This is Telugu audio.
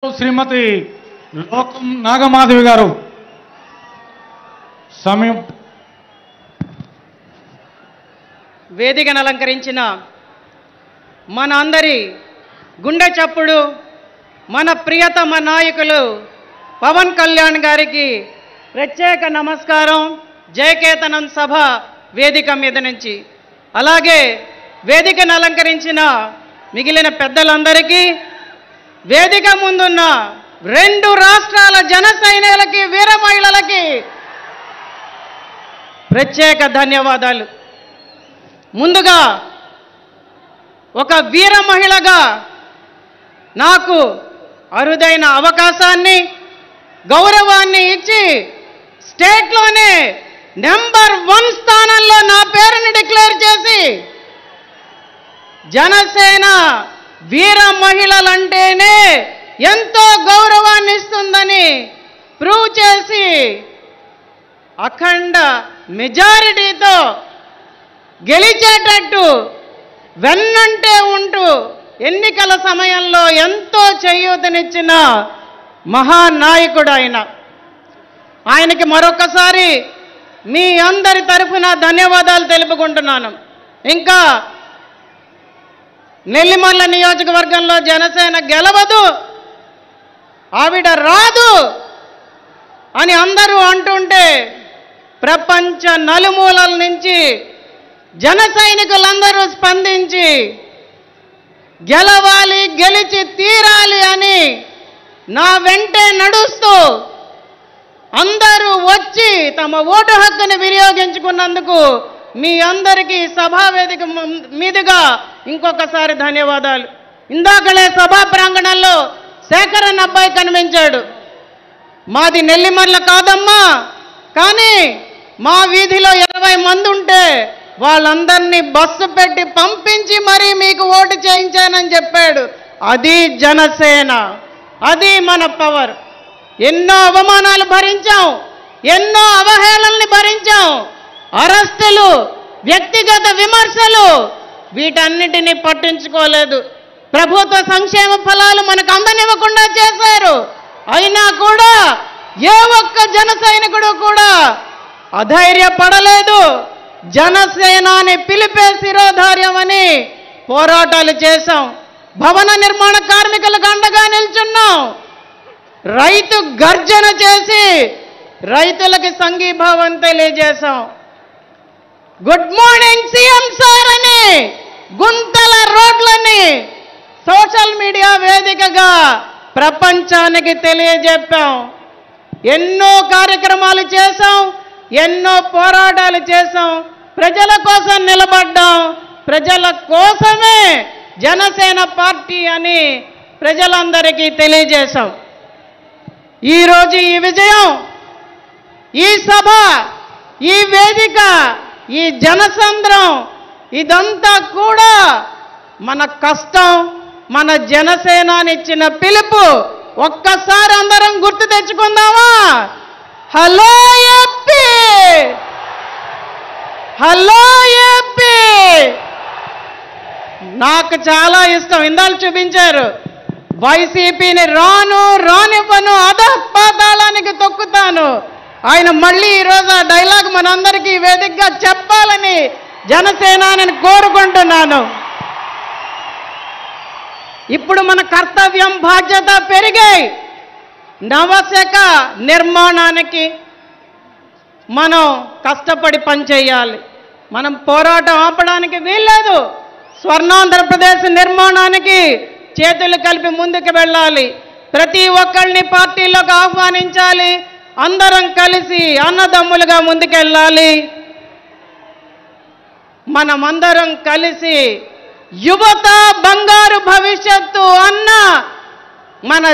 శ్రీమతి లోకం నాగమాధవి గారు సమయం వేదికను అలంకరించిన మన అందరి గుండె చప్పుడు మన ప్రియతమ నాయకులు పవన్ కళ్యాణ్ గారికి ప్రత్యేక నమస్కారం. జయకేతనం సభ వేదిక మీద నుంచి, అలాగే వేదికను అలంకరించిన మిగిలిన పెద్దలందరికీ, వేదిక ముందున్న రెండు రాష్ట్రాల జన సైనికులకి, వీర మహిళలకి ప్రత్యేక ధన్యవాదాలు. ముందుగా ఒక వీర మహిళగా నాకు అరుదైన అవకాశాన్ని, గౌరవాన్ని ఇచ్చి స్టేట్లోనే నెంబర్ 1 స్థానంలో నా పేరుని డిక్లేర్ చేసి, జనసేన వీర మహిళలంటేనే ఎంతో గౌరవాన్ని ఇస్తుందని ప్రూవ్ చేసి అఖండ మెజారిటీతో గెలిచేటట్టు వెన్నంటే ఉంటూ ఎన్నికల సమయంలో ఎంతో చేయూతనిచ్చిన మహానాయకుడు ఆయనకి మరొకసారి మీ అందరి తరఫున ధన్యవాదాలు తెలుపుకుంటున్నాను. ఇంకా నెల్లిమర్ల నియోజకవర్గంలో జనసేన గెలవదు, ఆవిడ రాదు అని అందరూ అంటుంటే, ప్రపంచ నలుమూలల నుంచి జన సైనికులందరూ స్పందించి గెలవాలి, గెలిచి తీరాలి అని నా వెంటే నడుస్తూ అందరూ వచ్చి తమ ఓటు హక్కును వినియోగించుకున్నందుకు మీ అందరికీ సభావేదిక మీదుగా ఇంకొకసారి ధన్యవాదాలు. ఇందాకలే సభా ప్రాంగణంలో శేఖరన్ అబ్బాయి కనిపించాడు. మాది నెల్లిమర్ల కాదమ్మా, కానీ మా వీధిలో 20 మంది ఉంటే వాళ్ళందరినీ బస్సు పెట్టి పంపించి మరీ మీకు ఓటు చేయించానని చెప్పాడు. అది జనసేన, అది మన పవర్. ఎన్నో అవమానాలు భరించాం, ఎన్నో అవహేళనలు భరించాం, అరెస్టులు, వ్యక్తిగత విమర్శలు, వీటన్నిటినీ పట్టించుకోలేదు. ప్రభుత్వ సంక్షేమ ఫలాలు మనకు అందనివ్వకుండా చేశారు. అయినా కూడా ఏ ఒక్క జన సైనికుడు కూడా అధైర్యపడలేదు. జనసేనాని పిలిపే శిరోధార్యమని పోరాటాలు చేశాం. భవన నిర్మాణ కార్మికులకు అండగా నిల్చున్నాం. రైతు గర్జన చేసి రైతులకి సంఘీభావం తెలియజేశాం. గుడ్ మార్నింగ్ సీఎం సార్ అని గుంతల రోడ్లని సోషల్ మీడియా వేదికగా ప్రపంచానికి తెలియజెప్పాం. ఎన్నో కార్యక్రమాలు చేశాం, ఎన్నో పోరాటాలు చేశాం, ప్రజల కోసం నిలబడ్డాం. ప్రజల కోసమే జనసేన పార్టీ అని ప్రజలందరికీ తెలియజేశాం. ఈరోజు ఈ విజయం, ఈ సభ, ఈ వేదిక, ఈ జనసంద్రం, ఇదంతా కూడా మన కష్టం, మన జనసేనానిచ్చిన పిలుపు. ఒక్కసారి అందరం గుర్తు తెచ్చుకుందామా? Hello AP, hello AP. నాకు చాలా ఇష్టం. ఇందాక చూపించారు, వైసీపీని రానివ్వను, అధపాతాళానికి తొక్కుతాను. ఆయన మళ్ళీ ఈరోజు ఆ డైలాగ్ మనందరికీ వేదికగా చెప్పాలని జనసేనాని కోరుకుంటున్నాను. ఇప్పుడు మన కర్తవ్యం, బాధ్యత పెరిగాయి. నవశక నిర్మాణానికి మనం కష్టపడి పనిచేయాలి. మనం పోరాటం ఆపడానికి వీల్లేదు. స్వర్ణాంధ్రప్రదేశ్ నిర్మాణానికి చేతులు కలిపి ముందుకు వెళ్ళాలి. ప్రతి ఒక్కరిని పార్టీలోకి ఆహ్వానించాలి. అందరం కలిసి అన్నదమ్ములుగా ముందుకెళ్ళాలి. మనమందరం కలిసి యువత బంగారు భవిష్యత్తు అన్న మన